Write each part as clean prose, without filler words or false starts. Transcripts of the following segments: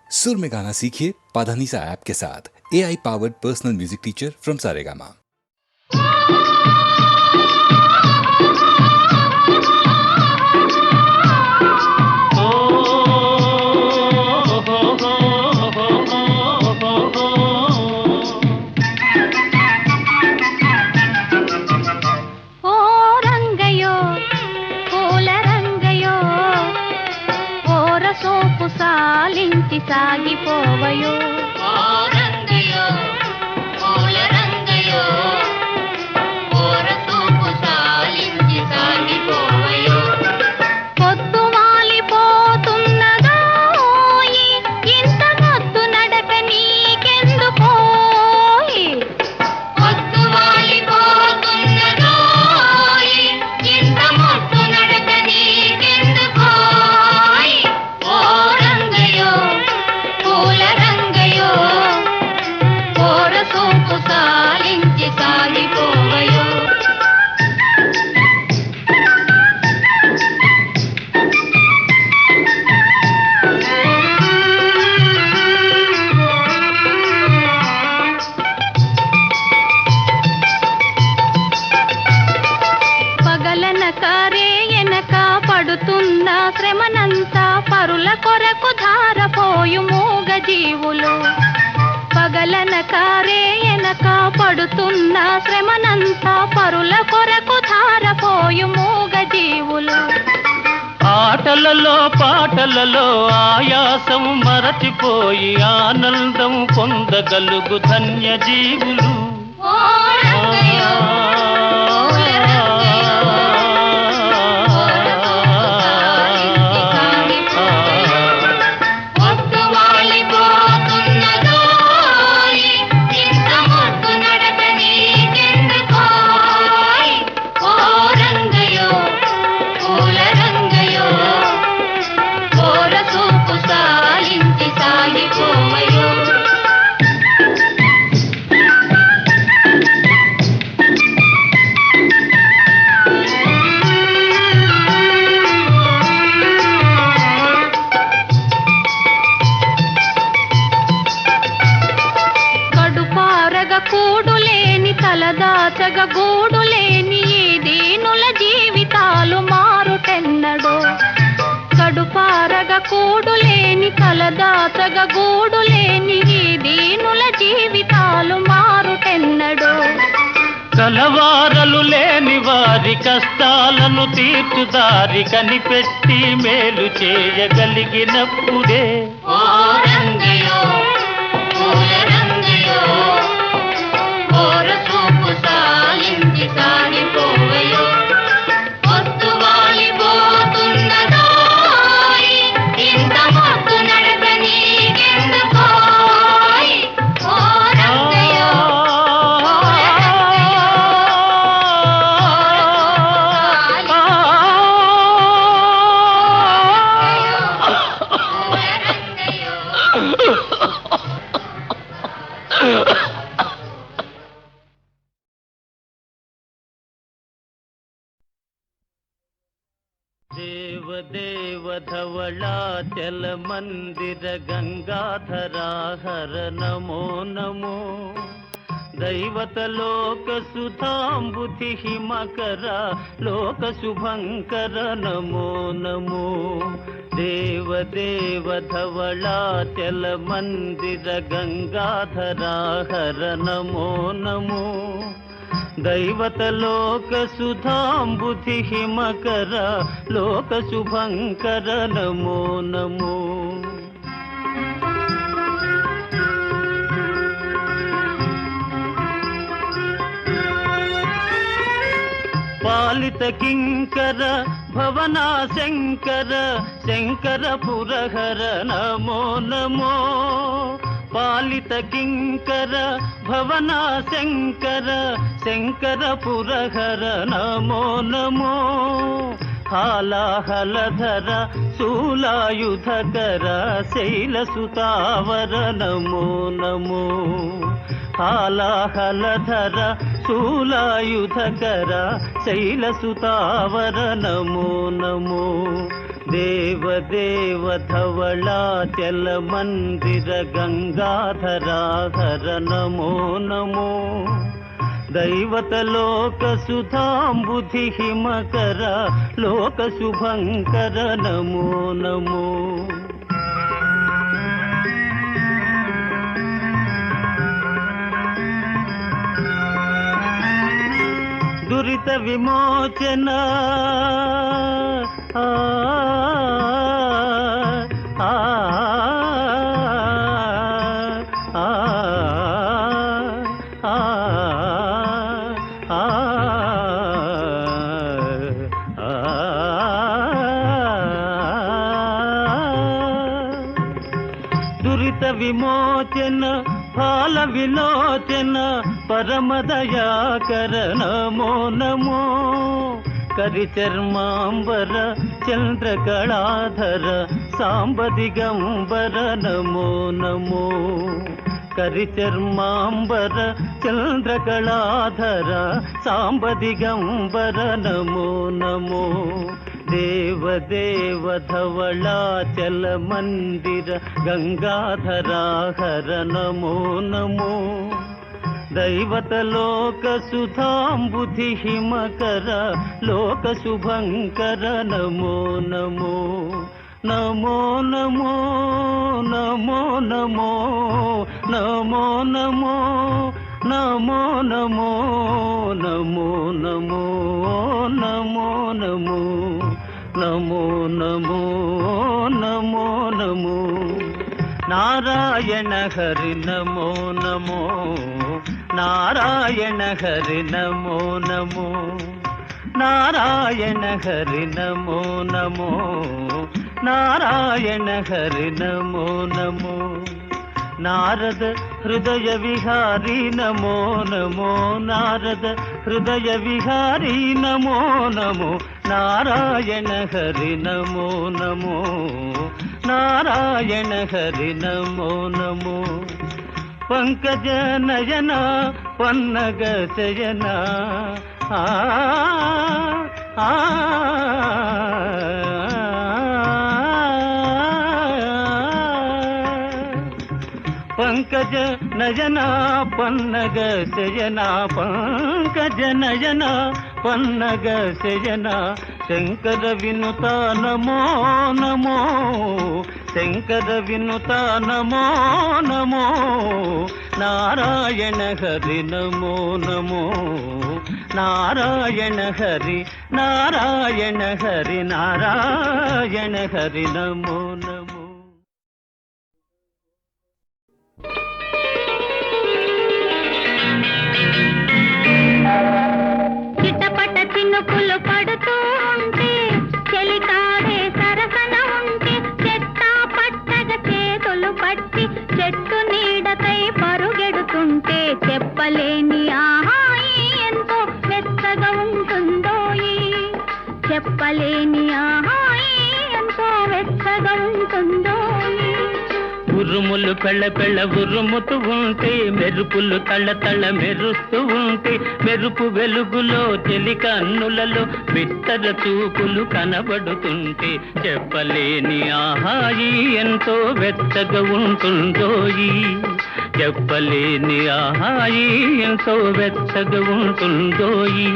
सुर में गाना सीखिए पाधानीसा ऐप के साथ। AI powered personal music teacher from Saregama. సాగిపోవయో రంగయో పూల రంగయో ఓరసూపు సాలించి సాగిపోవయో పొద్దు వాలిపోతున్నదోయి ఇంత మొద్దు నడక నీకెందుకోయి పొద్దు వాలిపోతున్నదోయి ఇంత మొద్దు నడక నీకెందుకోయి ఓ రంగయో పూల రంగయో ఓరసూపు సాలించి సాగిపోవయో పగలనక రేయనక పడుతున్న శ్రమనంతా పరుల కొరకు ధారపోయు మూగ జీవులు పగలనక రేయనక పడుతున్న శ్రమనంతా పరుల కొరకు ధారపోయు మూగ జీవులు ఆటలలో పాటలలో ఆయాసం మరచిపోయి ఆనందం పొందగలుగు ధన్య జీవులు ఓ రంగయో పూల రంగయో ఓరసూపు సాలించి సాగిపోవయో పొద్దు వాలిపోతున్నదోయి ఇంత మొద్దు నడక నీకెందుకోయ్ ఓ రంగయో పూల రంగయో ఓరసూపు సాలించి సాగిపోవయో కడుపారగ కూడులేని తలదాచగ గూడులేని ఈ దీనుల జీవితాలు మారుటెన్నడో కడుపారగ కూడులేని తలదాచగ గూడులేని ఈ దీనుల జీవితాలు మారుటెన్నడో కలవారలు లేని వారి కష్టాలను తీర్చుదారి కనిపెట్టి మేలు చేయగలిగినప్పుడే ఓ రంగయో పూల రంగయో ఓరసూపు సాలించి సాగిపోవయో పొద్దు వాలిపోతున్నదోయి ఇంత మొద్దు నడక నీకెందుకోయ్ ఓ రంగయో పూల రంగయో దేవదేవ ధవళాచల మందిర గంగాధరాహర నమో నమో దైవతలోక సుధాంబుధి హిమకర లోక శుభంకర నమో నమో దేవదేవ ధవళాచల మందిర గంగాధరాహర నమో నమో దైవతలోక సుధాంబుధి హిమకర లోక శుభంకర నమో నమో పాలిత కింకర భవనా శంకర శంకర పురహర నమో నమో పాలిత కింకర భవనా శంకర శంకర పురహర నమో నమో హాలాహలధర శూలాయుధకర శైలసుతావర నమో నమో హాలాహలధర శూలాయుధకర శైలసుతావర నమో నమో దేవదేవ ధవళాచల మందిర గంగాధరాహర నమో నమో దైవత లోక సుధాంబుధి హిమకర లోక శుభంకర నమో నమో దురిత విమోచన ఆ ఆ ఆ దురిత విమోచన ఫాల విలోచన పరమదయాకర నమో నమో కరిచర్మాంబర చంద్రకళాధర సాంబదిగంబర నమో నమో కరిచర్మాంబర చంద్రకళాధర సాంబదిగంబర నమో నమో దేవదేవ ధవళాచల మందిర గంగాధరాహర నమో నమో దైవత లోక సుధాంబుధి హిమకర లోక శుభంకర నమో నమో నమో నమో నమో నమో నమో నమో నమో నమో నమో నమో నమో నమో నమో నమో నమో నమో నారాయణ హరి నమో నమో నారాయణ హరి నమో నమో నారాయణ హరి నమో నమో నారాయణ హరి నమో నమో నారద హృదయ విహారీ నమో నమో నారద హృదయ విహారీ నమో నమో నారాయణ హరి నమో నమో నారాయణ హరి నమో నమో పంకజ నయన పన్నగ శయన ఆ ఆ పంకజ నయన పన్నగ శయన పంకజ నయన పన్నగ శయన శంకర వినుత నమో నమో శంకర వినుత నమో నమో నారాయణ హరి నమో నమో నారాయణ హరి నారాయణ హరి నారాయణ హరి నమో నమో చిటపట చినుకులు పడుతూ ఉంటే చెలికాడే సరసన ఉంటే చెట్టా పట్టగ చేతులు పట్టి చెట్టు నీడకై పరుగెడుతుంటే చెప్పలేని ఆహాయి ఎంతో మెత్తగా ఉంటుందోయి చెప్పలేని ఆహాయి ఎంతో వెచ్చగా ఉంటుందోయి ఉరుములు పెళ్ళ పెళ్ళ ఉరుముతూ ఉంటే మెరుపులు తళ్ళ తళ్ళ మెరుస్తూ ఉంటే మెరుపు వెలుగులో చెలి కన్నులలో బిత్తర చూపులు కనబడుతుంటే చెప్పలేని ఆహాయి ఎంతో వెచ్చగా ఉంటుందోయి చెప్పలేని ఆహాయి ఎంతో వెచ్చగా ఉంటుందోయి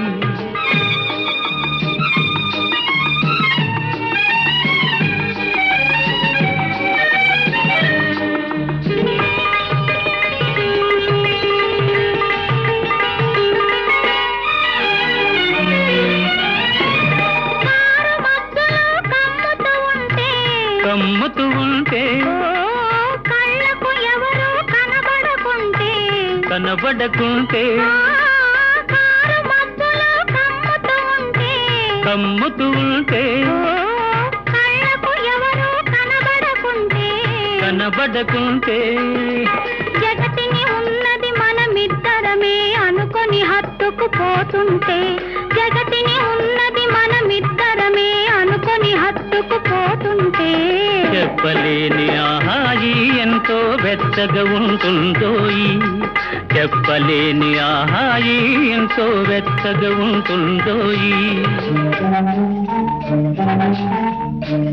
కమ్ముతూ ఉంటే కళ్ళకు ఎవరు కనబడకుంటే కనబడకుంటే కారు మబ్బులో కమ్ముతూ ఉంటే కమ్ముతూ ఉంటే కళ్ళకు ఎవరు కనబడకుంటే కనబడకుంటే జగతిని ఉన్నది మనమిద్దరమే అనుకొని హత్తుకు పోతుంటే జగతిని ఉన్నది మనమిద్దరమే అనుకొని హత్తుకు పోతుంటే చెప్పలేని ఆహాయి ఎంతో వెచ్చగా ఉంటుందోయి చెప్పలేని ఆహాయి ఎంతో వెచ్చగా ఉంటుందోయి చలి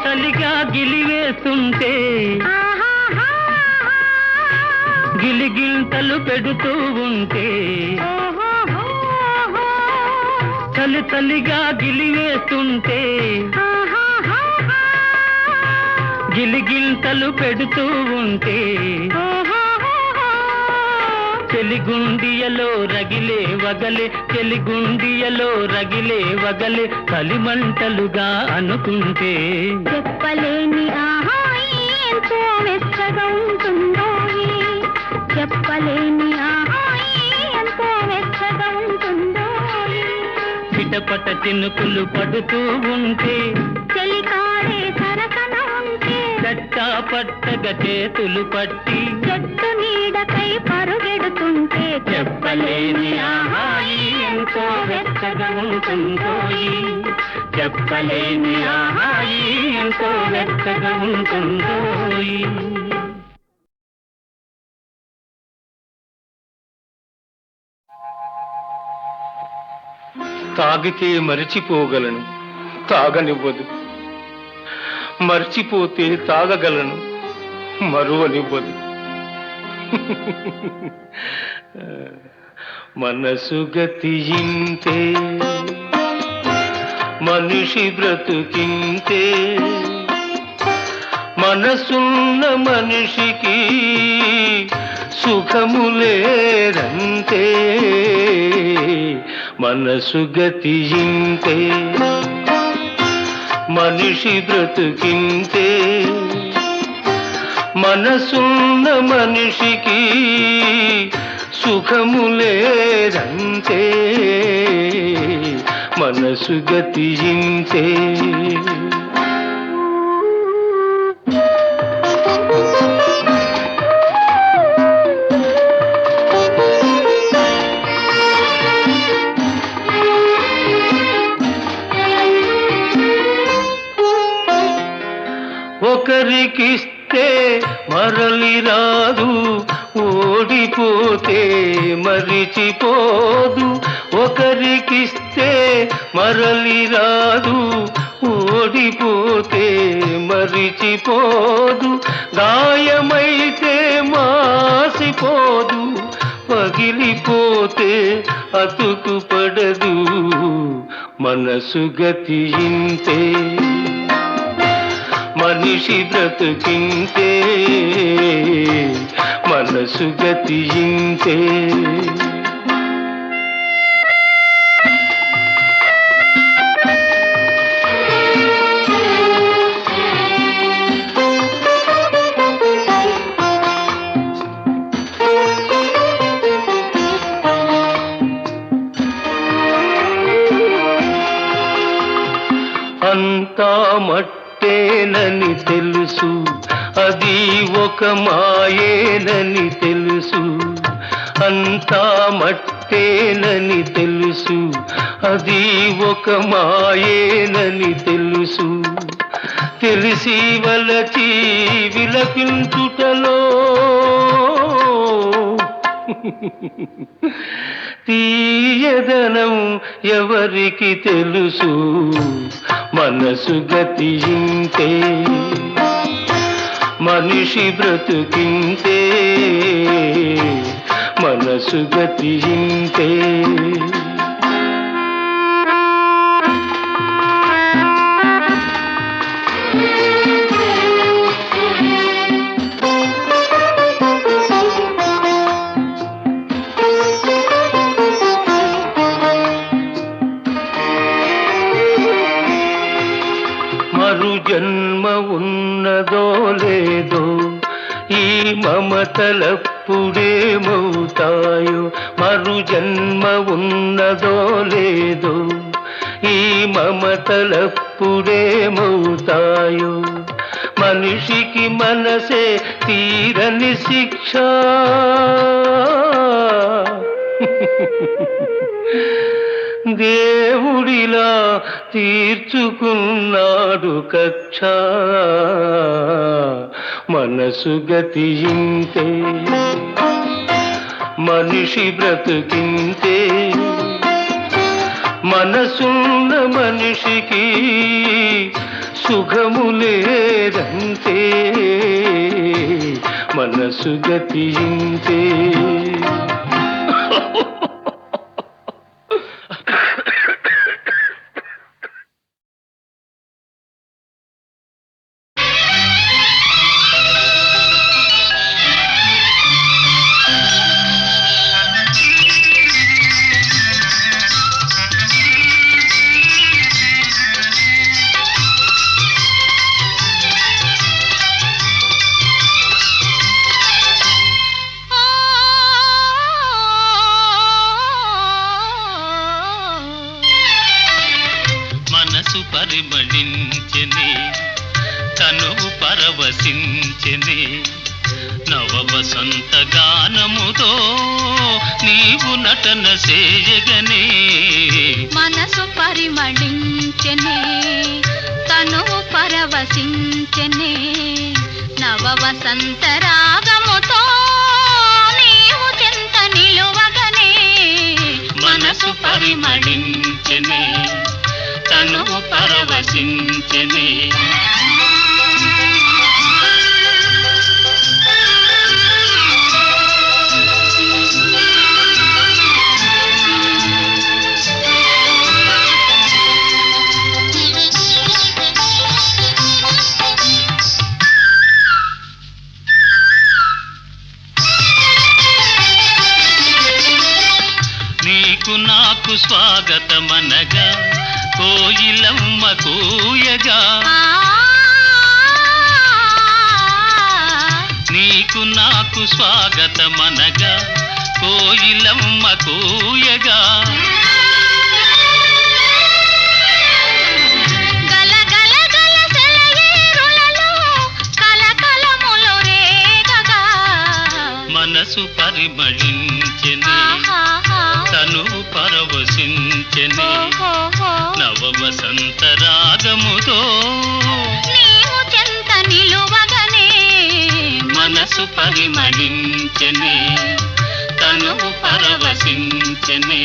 చలిగా గిలివేస్తుంటే గిలిగింతలు పెడుతూ ఉంటే చలి చలిగా గిలివేస్తుంటే గిలిగింతలు పెడుతూ ఉంటే చెలిగుండియలో రగిలే వగలే చెలిగుండియలో రగిలే వగలే కలిమంటలుగా అనుకుంటే చెప్పలేని ఆహాయి ఎంతో వెచ్చగా ఉంటుందో చెప్పలేని ఆహాయి ఎంతో వెచ్చగా ఉంటుందో చిటపట చినుకులు పడుతూ ఉంటే చెలికాడే సరసన ఉంటే చట్టా పట్టగా చేతులు పట్టి చెట్టు నీడకై పరుగెడుతుంటే చెప్పలేని ఆహాయి ఎంతో వెచ్చగా ఉంటుందో చెప్పలేని ఆహాయి ఎంతో వెచ్చగా ఉంటుందో తాగితే మరిచిపోగలను తాగనివ్వదు, మర్చిపోతే తాగగలను మరువనివ్వదు. మనసు గతియింతే మనిషి బ్రతుకింతే, మనసున్న మనిషికి సుఖములేరంతే. మనసు గతియింతే మనిషి బ్రతుకింతే, మనసున్న మనిషికి సుఖములేరంతే. మనసు గతియింతే. ఒకరికిస్తే మరలి రాదు, ఓడిపోతే మరిచిపోదు. ఒకరికిస్తే మరలి రాదు, ఓడిపోతే మరిచిపోదు. గాయమైతే మాసిపోదు, పగిలిపోతే అతుకు పడదు. మనసు గతియింతే మనిషి బ్రతుకింతే, మనసు గతియింతే. అంతా మట్టేనని తెలుసు, అది ఒక మాయేనని తెలుసు. అంతా మట్టేనని తెలుసు, అది ఒక మాయేనని తెలుసు. తెలిసి వలచి విలపించుటలో తీయదనం ఎవరికి తెలుసు. మనసు గతియింతే మనిషి బ్రతుకింతే, మనసు గతియింతే. మరు జన్మ ఉన్నదో లేదో, ఈ మమతలప్పుడేమవుతాయో. మరు జన్మ ఉన్నదో లేదో, ఈ మమతలప్పుడేమవుతాయో. మనిషికి మనసే తీరని శిక్ష, దేవుడిలా తీర్చుకున్నాడు కక్ష మనసు గతింతే మనిషి బ్రతుకింతే మనసున్న మనిషికి సుఖము లేదంతే మనసు గతింతే మనసు పరిమళించెని తనువు పరవశించెని నవ వసంత గానముతో నీవు నటన చేయగనే మనసు పరిమళించెనే తనువు పరవశించెనే నవ వసంత రాగముతో నీవు చెంత నిలువగనే మనసు పరిమళించెని తనువు పరవశించెని నీకు నాకు స్వాగతమనగా కోయిలమ్మ కూయగా నీకు నాకు స్వాగతమనగా కోయిలమ్మ కూయగా గల గల గల సెలయేరులలో కలకలములు రేగగా మనసు పరిమళించెని తను పరవశించెని నవ వసంత రాగముతో నీవు చెంత నిలువగనే మనసు పరిమళించెని తను పరవశించెని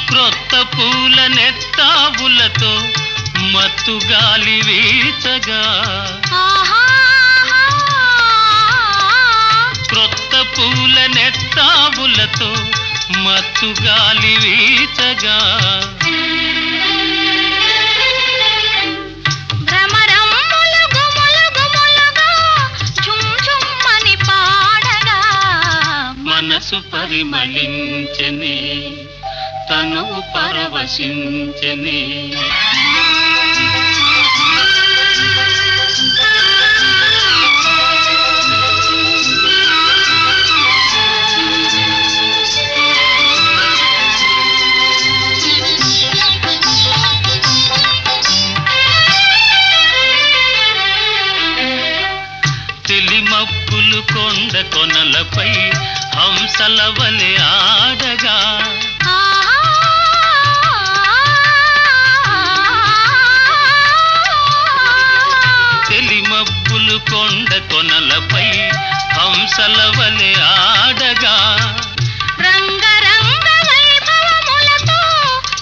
క్రొత్త పూల నెత్తావులతో మత్తు గాలి వీచగా క్రొత్త పూల నెత్తావులతో మత్తు గాలి వీచగా భ్రమరమ్ములు గుములు గుములుగా ఝుమ్ ఝుమ్మని పాడగా మనసు పరిమళించెని తను పరవశించెని తెలిమప్పులు కొండ కొనలపై హంసల వలె ఆడగా తెలిమప్పులు కొండ కొనలపై హంసల వలె ఆడగా రంగరంగ వైభవములతో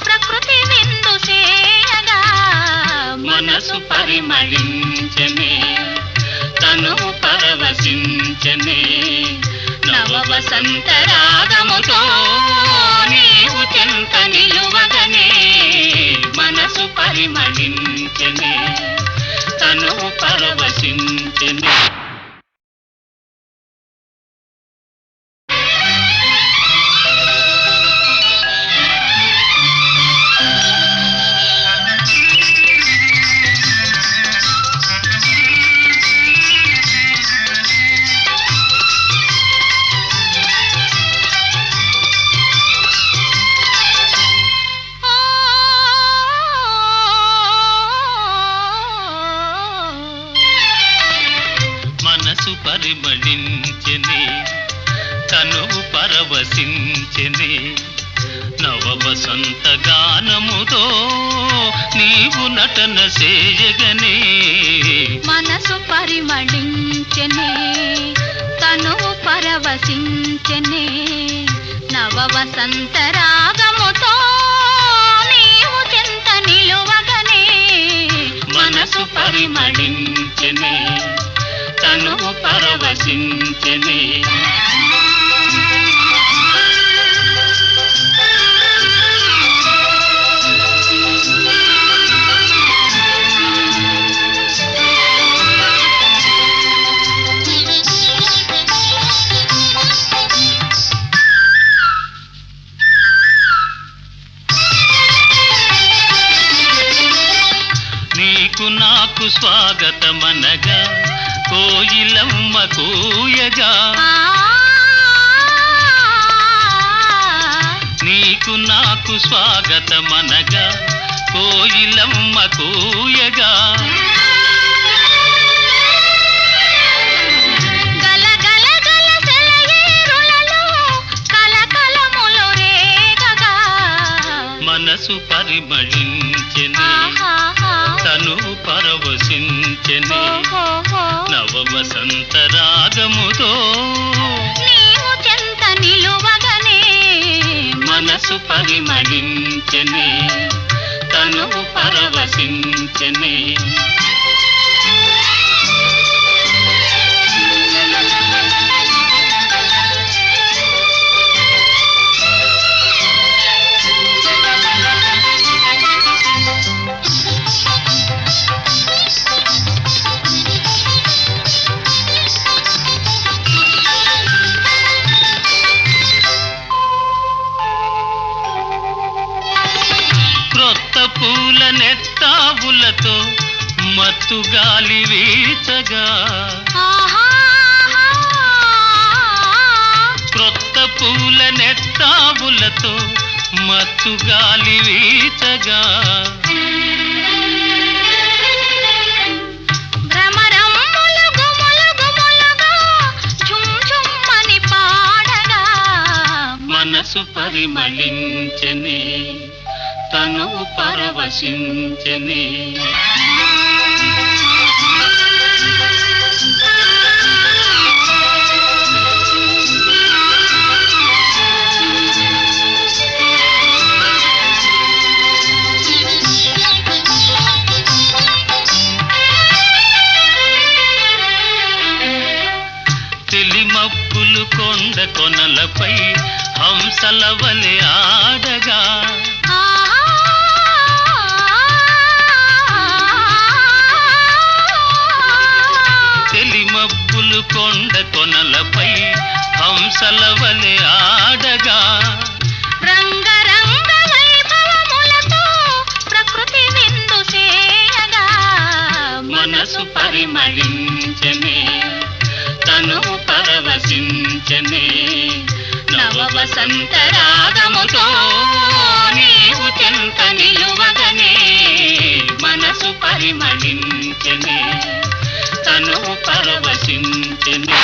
ప్రకృతి విందు చేయగా మనసు పరిమళించెని తను పరవశించెని నవ వసంత రాగముతో నీవు చెంత నిలువగనే మనసు పరిమళించెని తను పరవశించెని పరిమళించెనే నవ వసంత గానముతో నీవు నటన చేయగనే మనసు పరిమళించెనే తనువు పరవశించెనే నవ వసంత రాగముతో నీవు చెంత నిలువగనే మనసు పరిమళించెనే తనువు పరవశించెనే నీకు నాకు స్వాగతమనగా కోయిలమ్మ కూయగా నీకు నాకు స్వాగతమనగా కోయిలమ్మ కూయగా గల గల గల సెలయేరులలో కలకలములు రేగగా మనసు పరిమళించెనే తను పరవశించెనే నవ వసంత రాగముతో నీవు చెంత నిలువగనే మనసు పరిమళించెనే తను పరవశించెనే క్రొత్త పూల నెత్తావులతో మత్తు గాలి వీచగా క్రొత్త పూల నెత్తావులతో మత్తు గాలి వీచగా భ్రమరమ్ములు గుములు గుములుగా ఝుమ్ ఝుమ్మని పాడగా మనసు పరిమళించెనే తను పరవశించెనే తెలిమప్పులు కొండ కొనలపై హంసల వలె ఆడగా తెలిమప్పులు కొండ కొనలపై హంసల వలె ఆడగా రంగరంగ వైభవములతో ప్రకృతి విందు చేయగా మనసు పరిమళించెనే తను పరవశించెనే నవ వసంత రాగముతో నీవు చెంత నిలువగనే మనసు పరిమళించెనే తను పరవశించెనే